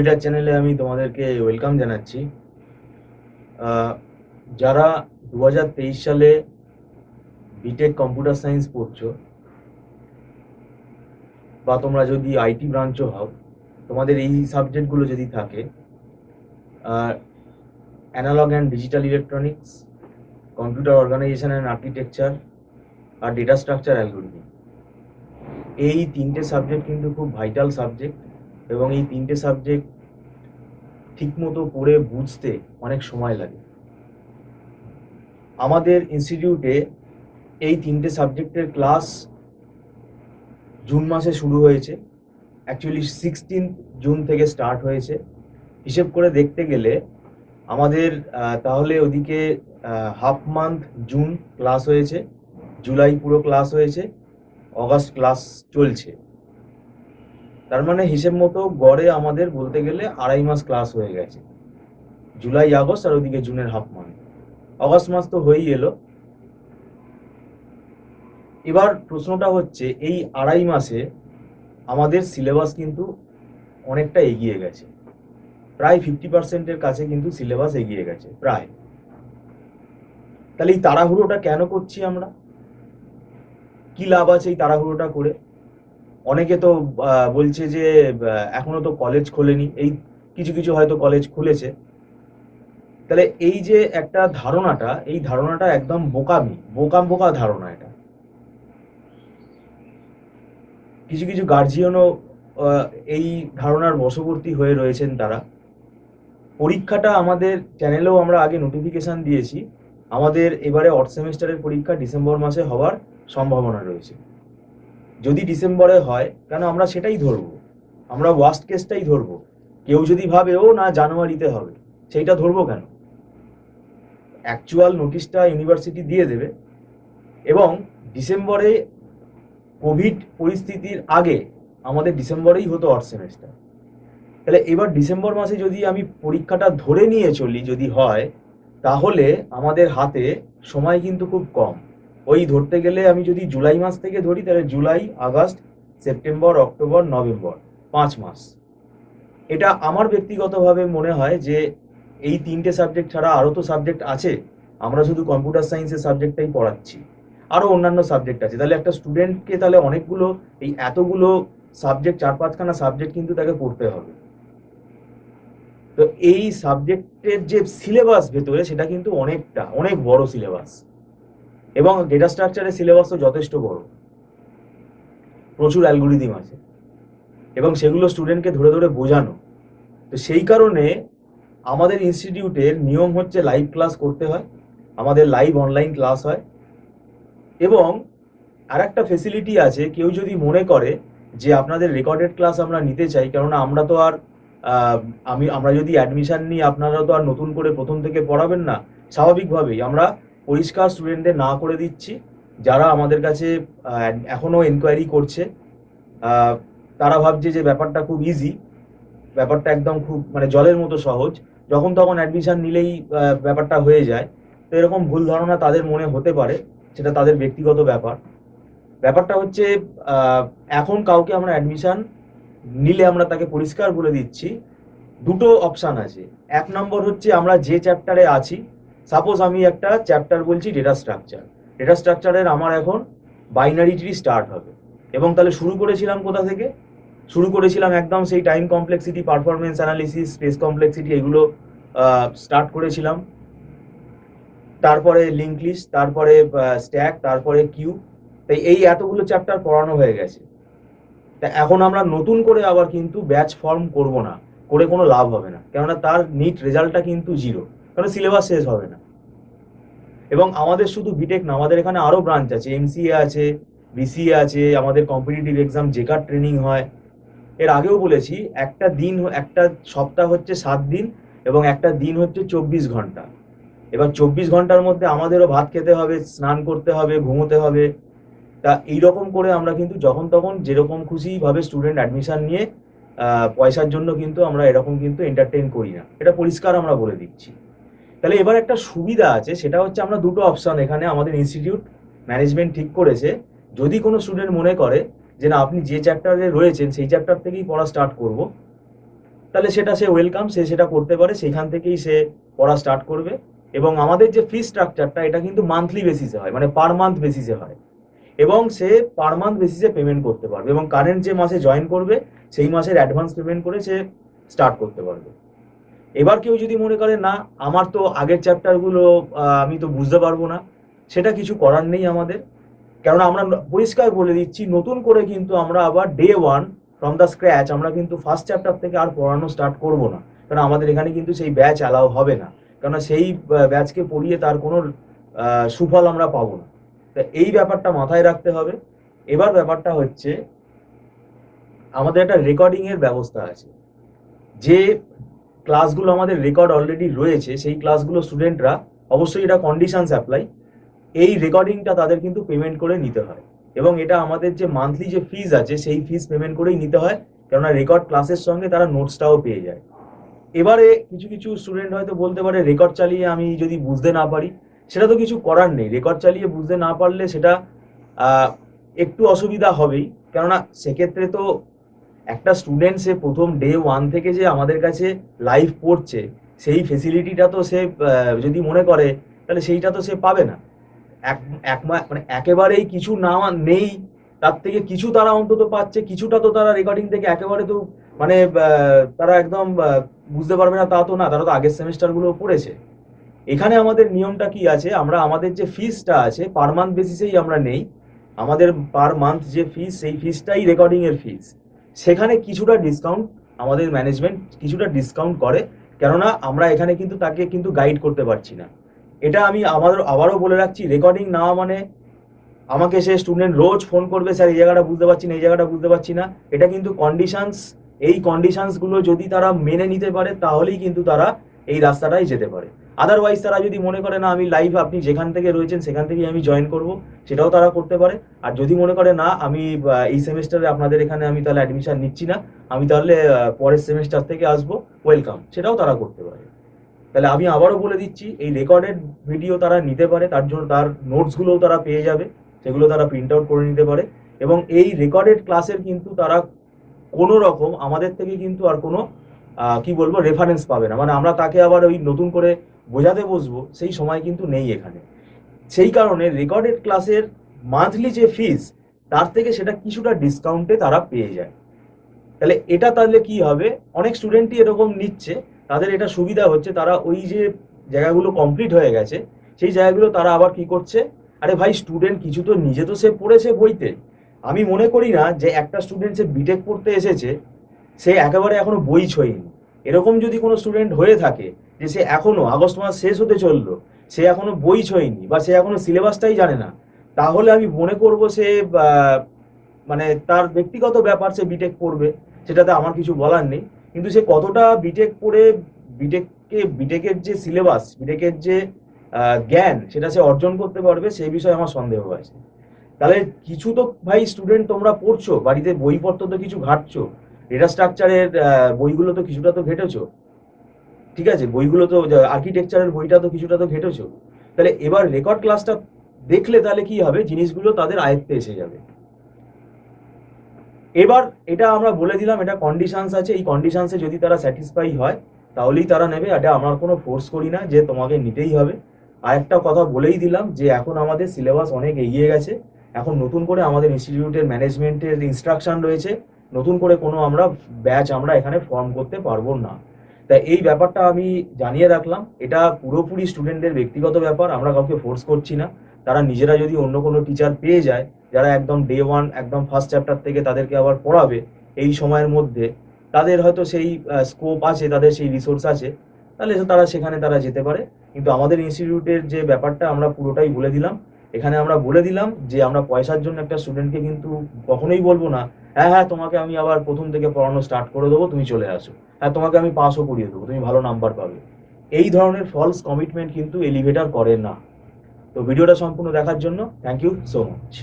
Bitter চ্যানেলে আমি তোমাদেরকে ওয়েলকাম জানাচ্ছি। যারা 2023 সালে বিটেক কম্পিউটার সায়েন্স পড়ছো বা তোমরা যদি আইটি ব্রাঞ্চও হও, তোমাদের এই সাবজেক্টগুলো যদি থাকে, analog and digital electronics, computer organisation and architecture আর ডেটা স্ট্রাকচার অ্যালগরিদম, এই তিনটে সাবজেক্ট কিন্তু খুব ভাইটাল সাবজেক্ট এবং এই তিনটে সাবজেক্ট ঠিকমতো পড়ে বুঝতে অনেক সময় লাগে। আমাদের ইনস্টিটিউটে এই তিনটে সাবজেক্টের ক্লাস জুন মাসে শুরু হয়েছে। অ্যাকচুয়ালি 16 জুন থেকে স্টার্ট হয়েছে। হিসেব করে দেখতে গেলে আমাদের তাহলে ওদিকে হাফ মান্থ জুন ক্লাস হয়েছে, জুলাই পুরো ক্লাস হয়েছে, অগাস্ট ক্লাস চলছে। তার মানে হিসেব মতো গড়ে আমাদের বলতে গেলে 2.5 মাস ক্লাস হয়ে গেছে, জুলাই আগস্ট আর ওদিকে জুনের হাফ মান্থ। অগাস্ট মাস তো হয়েই এলো। এবার প্রশ্নটা হচ্ছে, এই 2.5 মাসে আমাদের সিলেবাস কিন্তু অনেকটা এগিয়ে গেছে, প্রায় 50%-এর কাছে কিন্তু সিলেবাস এগিয়ে গেছে প্রায়। তাহলে এই তাড়াহুড়োটা কেন করছি আমরা? কি লাভ আছে এই তাড়াহুড়োটা করে? অনেকে তো বলছে যে এখনো তো কলেজ খোলেনি, এই কিছু কিছু হয়তো কলেজ খুলেছে। তাহলে এই যে একটা ধারণাটা, এই ধারণাটা একদম বোকা ধারণা। এটা কিছু কিছু গার্জিয়ানও এই ধারণার বশবর্তী হয়ে রয়েছেন। তারা পরীক্ষাটা আমাদের চ্যানেলেও আমরা আগে নোটিফিকেশন দিয়েছি, আমাদের এবারে অড সেমিস্টারের পরীক্ষা ডিসেম্বর মাসে হওয়ার সম্ভাবনা রয়েছে। যদি ডিসেম্বরে হয়, কেন আমরা সেটাই ধরবো, আমরা ওয়ার্স্ট কেসটাই ধরবো। কেউ যদি ভাবে ও না জানুয়ারিতে হবে, সেইটা ধরবো কেন? অ্যাকচুয়াল নোটিশটা ইউনিভার্সিটি দিয়ে দেবে এবং ডিসেম্বরে কোভিড পরিস্থিতির আগে আমাদের ডিসেম্বরেই হতো অড সেমিস্টার। তাহলে এবার ডিসেম্বর মাসে যদি আমি পরীক্ষাটা ধরে নিয়ে চলি, যদি হয়, তাহলে আমাদের হাতে সময় কিন্তু খুব কম। ওই ধরতে গেলে আমি যদি জুলাই মাস থেকে ধরি, তাহলে July, August, September, October, November, 5 মাস। এটা আমার ব্যক্তিগতভাবে মনে হয় যে এই তিনটে সাবজেক্ট ছাড়া আরও তো সাবজেক্ট আছে, আমরা শুধু কম্পিউটার সায়েন্সের সাবজেক্টটাই পড়াচ্ছি, আরও অন্যান্য সাবজেক্ট আছে। তাহলে একটা স্টুডেন্টকে তাহলে অনেকগুলো, এই এতগুলো সাবজেক্ট, 4-5খানা সাবজেক্ট কিন্তু তাকে পড়তে হবে। তো এই সাবজেক্টের যে সিলেবাস ভেতরে, সেটা কিন্তু অনেক বড় সিলেবাস, এবং ডেটা স্ট্রাকচারের সিলেবাসও যথেষ্ট বড়, প্রচুর অ্যালগরিদম আছে এবং সেগুলো স্টুডেন্টকে ধরে ধরে বোঝানো। তো সেই কারণে আমাদের ইনস্টিটিউটের নিয়ম হচ্ছে লাইভ ক্লাস করতে হয়, আমাদের লাইভ অনলাইন ক্লাস হয়। এবং আর একটা ফেসিলিটি আছে, কেউ যদি মনে করে যে আপনাদের রেকর্ডেড ক্লাস আমরা নিতে চাই, কেননা আমরা তো আর আমরা যদি অ্যাডমিশন নিই, আপনারা তো আর নতুন করে প্রথম থেকে পড়াবেন না। স্বাভাবিকভাবেই আমরা পরিষ্কার স্টুডেন্টদের না করে দিচ্ছি। যারা আমাদের কাছে এখনও এনকোয়ারি করছে, তারা ভাবছে যে ব্যাপারটা খুব ইজি, ব্যাপারটা একদম খুব মানে জলের মতো সহজ, যখন তখন অ্যাডমিশন নিলেই ব্যাপারটা হয়ে যায়। তো এরকম ভুল ধারণা তাদের মনে হতে পারে, সেটা তাদের ব্যক্তিগত ব্যাপার। ব্যাপারটা হচ্ছে, এখন কাউকে আমরা অ্যাডমিশন নিলে আমরা তাকে পরিষ্কার বলে দিচ্ছি, দুটো অপশান আছে। 1 নম্বর হচ্ছে, আমরা যে চ্যাপ্টারে আছি, সাপোজ আমি একটা চ্যাপ্টার বলছি ডেটা স্ট্রাকচারের আমার এখন বাইনারি ট্রি স্টার্ট হবে, এবং তাহলে শুরু করেছিলাম কোথা থেকে? শুরু করেছিলাম একদম সেই time complexity, performance analysis, space complexity, এগুলো স্টার্ট করেছিলাম। তারপরে লিঙ্ক লিস্ট, তারপরে স্ট্যাক, তারপরে কিউ। তাই এই এতগুলো চ্যাপ্টার পড়ানো হয়ে গেছে। তা এখন আমরা নতুন করে আবার কিন্তু ব্যাচ ফর্ম করব না, করে কোনো লাভ হবে না, কেননা তার নিট রেজাল্টটা কিন্তু 0, কারণ সিলেবাস শেষ হবে না। এবং আমাদের শুধু বিটেক না, আমাদের এখানে আরও ব্রাঞ্চ আছে, এমসিএ আছে, বিসিএ আছে, আমাদের কম্পিটিটিভ এক্সাম জেকার ট্রেনিং হয়। এর আগেও বলেছি, একটা সপ্তাহ হচ্ছে 7 দিন এবং একটা দিন হচ্ছে 24 ঘন্টা। এবার 24 ঘন্টার মধ্যে আমাদেরও ভাত খেতে হবে, স্নান করতে হবে, ঘুমোতে হবে। তা এইরকম করে আমরা কিন্তু যখন তখন যেরকম খুশিভাবে স্টুডেন্ট অ্যাডমিশন নিয়ে পয়সার জন্য কিন্তু আমরা এরকম কিন্তু এন্টারটেইন করি না, এটা পরিষ্কার আমরা বলে দিচ্ছি। তাহলে এবার একটা সুবিধা আছে, সেটা হচ্ছে আমরা দুটো অপশন এখানে আমাদের ইনস্টিটিউট ম্যানেজমেন্ট ঠিক করেছে। যদি কোনো স্টুডেন্ট মনে করে যে না, আপনি যে চ্যাপ্টারে রয়েছেন সেই চ্যাপ্টার থেকেই পড়া স্টার্ট করব, তাহলে সেটা সে ওয়েলকাম, সে সেটা করতে পারে, সেখান থেকেই সে পড়া স্টার্ট করবে। এবং আমাদের যে ফি স্ট্রাকচারটা এটা কিন্তু মান্থলি বেসিসে হয়, মানে পার মান্থ বেসিসে হয়, এবং সে পার মান্থ বেসিসে পেমেন্ট করতে পারবে, এবং কারেন্ট যে মাসে জয়েন করবে সেই মাসের অ্যাডভান্স পেমেন্ট করে সে স্টার্ট করতে পারবে। এবার কেউ যদি মনে করে না আমার তো আগের চ্যাপ্টারগুলো আমি তো বুঝতে পারবো না, সেটা কিছু করার নেই আমাদের, কেননা আমরা পরিষ্কার বলে দিচ্ছি নতুন করে কিন্তু আমরা আবার day one from the scratch আমরা কিন্তু ফার্স্ট চ্যাপ্টার থেকে আর পড়ানো স্টার্ট করব না, কারণ আমাদের এখানে কিন্তু সেই ব্যাচ অ্যালাউ হবে না, কেননা সেই ব্যাচকে পড়িয়ে তার কোনো সুফল আমরা পাবো না। তা এই ব্যাপারটা মাথায় রাখতে হবে। এবার ব্যাপারটা হচ্ছে আমাদের একটা রেকর্ডিংয়ের ব্যবস্থা আছে, যে ক্লাসগুলো আমাদের রেকর্ড অলরেডি রয়েছে সেই ক্লাসগুলো স্টুডেন্টরা, অবশ্যই এটা কন্ডিশনস অ্যাপ্লাই, এই রেকর্ডিংটা তাদের কিন্তু পেমেন্ট করে নিতে হয়, এবং এটা আমাদের যে মান্থলি যে ফিজ আছে সেই ফিজ পেমেন্ট করেই নিতে হয়, কেননা রেকর্ড ক্লাসের সঙ্গে তারা নোটসটাও পেয়ে যায়। এবারে কিছু কিছু স্টুডেন্ট হয়তো বলতে পারে রেকর্ড চালিয়ে আমি যদি বুঝতে না পারি, সেটা তো কিছু করার নেই, রেকর্ড চালিয়ে বুঝতে না পারলে সেটা একটু অসুবিধা হবেই, কেননা সেক্ষেত্রে তো একটা স্টুডেন্ট সে প্রথম ডে ওয়ান থেকে যে আমাদের কাছে লাইভ পড়ছে সেই ফেসিলিটিটা তো সে যদি মনে করে তাহলে সেইটা তো সে পাবে না। মানে একেবারেই কিছু না নেই, তার থেকে কিছু তারা অন্তত পাচ্ছে, কিছুটা তো তারা রেকর্ডিং থেকে একেবারে তো মানে তারা একদম বুঝতে পারবে না তা তো না, তারা তো আগের সেমিস্টারগুলো পড়েছে। এখানে আমাদের নিয়মটা কি আছে, আমরা আমাদের যে ফিজটা আছে পার মান্থ বেসিসেই আমরা নেই, আমাদের পার মান্থ যে ফিজ সেই ফিজটাই রেকর্ডিং এর ফিজ, সেখানে কিছুটা ডিসকাউন্ট আমাদের ম্যানেজমেন্ট কিছুটা ডিসকাউন্ট করে, কেননা আমরা এখানে কিন্তু তাকে কিন্তু গাইড করতে পারছি না। এটা আমি আবারও বলে রাখছি, রেকর্ডিং নেওয়া মানে আমাকে সে স্টুডেন্ট রোজ ফোন করবে স্যার এই জায়গাটা বুঝতে পারছি না, এই জায়গাটা বুঝতে পারছি না, এটা কিন্তু কন্ডিশনস, এই কন্ডিশনসগুলো যদি তারা মেনে নিতে পারে তাহলেই কিন্তু তারা এই রাস্তাটাই যেতে পারে। আদারওয়াইজ তারা যদি মনে করে না আমি লাইভ আপনি যেখান থেকে রয়েছেন সেখান থেকেই আমি জয়েন করব, সেটাও তারা করতে পারে। আর যদি মনে করে না আমি এই সেমিস্টারে আপনাদের এখানে আমি তাহলে অ্যাডমিশন নিচ্ছি না, আমি তাহলে পরের সেমিস্টার থেকে আসবো, ওয়েলকাম, সেটাও তারা করতে পারে। তাহলে আমি আবারও বলে দিচ্ছি এই রেকর্ডেড ভিডিও তারা নিতে পারে, তার জন্য তার নোটসগুলোও তারা পেয়ে যাবে, সেগুলো তারা প্রিন্ট আউট করে নিতে পারে, এবং এই রেকর্ডেড ক্লাসের কিন্তু তারা কোনো রকম আমাদের থেকে কিন্তু আর কোনো কি বলবো রেফারেন্স পাবে না, মানে আমরা তাকে আবার ওই নতুন করে বোঝাতে বসবো সেই সময় কিন্তু নেই এখানে। সেই কারণে রেকর্ডেড ক্লাসের মান্থলি যে ফিজ তার থেকে সেটা কিছুটা ডিসকাউন্টে তারা পেয়ে যায়। তাহলে এটা তাহলে কি হবে, অনেক স্টুডেন্টই এরকম নিচ্ছে, তাদের এটা সুবিধা হচ্ছে, তারা ওই যে জায়গাগুলো কমপ্লিট হয়ে গেছে সেই জায়গাগুলো তারা আবার কি করছে, আরে ভাই স্টুডেন্ট কিছু তো নিজে তো সে পড়েছে বইতে, আমি মনে করি না যে একটা স্টুডেন্ট সে বিটেক পড়তে এসেছে সে একেবারে এখনো বই ছোঁয়নি। এরকম যদি কোনো স্টুডেন্ট হয়ে থাকে যে সে এখনো আগস্ট মাস শেষ হতে চললো, সে এখনো বই ছোঁয়নি বা সে এখনো সিলেবাসটাই জানে না, তাহলে আমি মনে করব সে মানে তার ব্যক্তিগত ব্যাপার, সে বিটেক পড়বে, সেটাতে আমার কিছু বলার নেই, কিন্তু সে কতটা বিটেক পড়ে বিটেকের যে সিলেবাস, বিটেকের যে জ্ঞান সেটা সে অর্জন করতে পারবে সেই বিষয়ে আমার সন্দেহ আছে। তাহলে কিছু তো ভাই স্টুডেন্ট তোমরা পড়ছো, বাড়িতে বইপত্র তো কিছু ঘাটছো, ডেটা স্ট্রাকচারের বইগুলো তো কিছুটা তো ঘেটেছো, ঠিক আছে, বইগুলো তো আর্কিটেকচারের বইটা তো কিছুটা তো ঘেটেছো, তাহলে এবার রেকর্ড ক্লাসটা দেখলে তাহলে কি হবে, জিনিসগুলো তাদের আয়ত্তে এসে যাবে। এবার এটা আমরা বলে দিলাম, এটা কন্ডিশনস আছে, এই কন্ডিশনসে যদি তারা স্যাটিসফাই হয় তাহলেই তারা নেবে, এটা আমরা কোনো ফোর্স করি না যে তোমাকে নিতেই হবে। আর একটা কথা বলেই দিলাম যে এখন আমাদের সিলেবাস অনেক এগিয়ে গেছে, এখন নতুন করে আমাদের ইনস্টিটিউটের ম্যানেজমেন্টের ইনস্ট্রাকশন রয়েছে, নতুন করে কোনো আমরা ব্যাচ আমরা এখানে ফর্ম করতে পারবো না। তাই এই ব্যাপারটা আমি জানিয়ে রাখলাম, এটা পুরোপুরি স্টুডেন্টদের ব্যক্তিগত ব্যাপার, আমরা কাউকে ফোর্স করছি না। তারা নিজেরা যদি অন্য কোনো টিচার পেয়ে যায় যারা একদম ডে ওয়ান একদম ফার্স্ট চ্যাপ্টার থেকে তাদেরকে আবার পড়াবে এই সময়ের মধ্যে, তাদের হয়তো সেই স্কোপ আছে, তাদের সেই রিসোর্স আছে, তাহলে তারা সেখানে তারা যেতে পারে। কিন্তু আমাদের ইনস্টিটিউটের যে ব্যাপারটা আমরা পুরোটাই বলে দিলাম, এখানে আমরা বলে দিলাম যে আমরা পয়সার জন্য একটা স্টুডেন্টকে কিন্তু কখনোই বলবো না হ্যাঁ হ্যাঁ তোমাকে আমি আবার প্রথম থেকে পড়ানো স্টার্ট করে দেবো, তুমি চলে আসো, হ্যাঁ তোমাকে আমি পাসও করিয়ে দেবো, তুমি ভালো নাম্বার পাবে। এই ধরনের ফলস কমিটমেন্ট কিন্তু এলিভেটর করে না। তো ভিডিওটা সম্পূর্ণ দেখার জন্য থ্যাংক ইউ সো মাচ।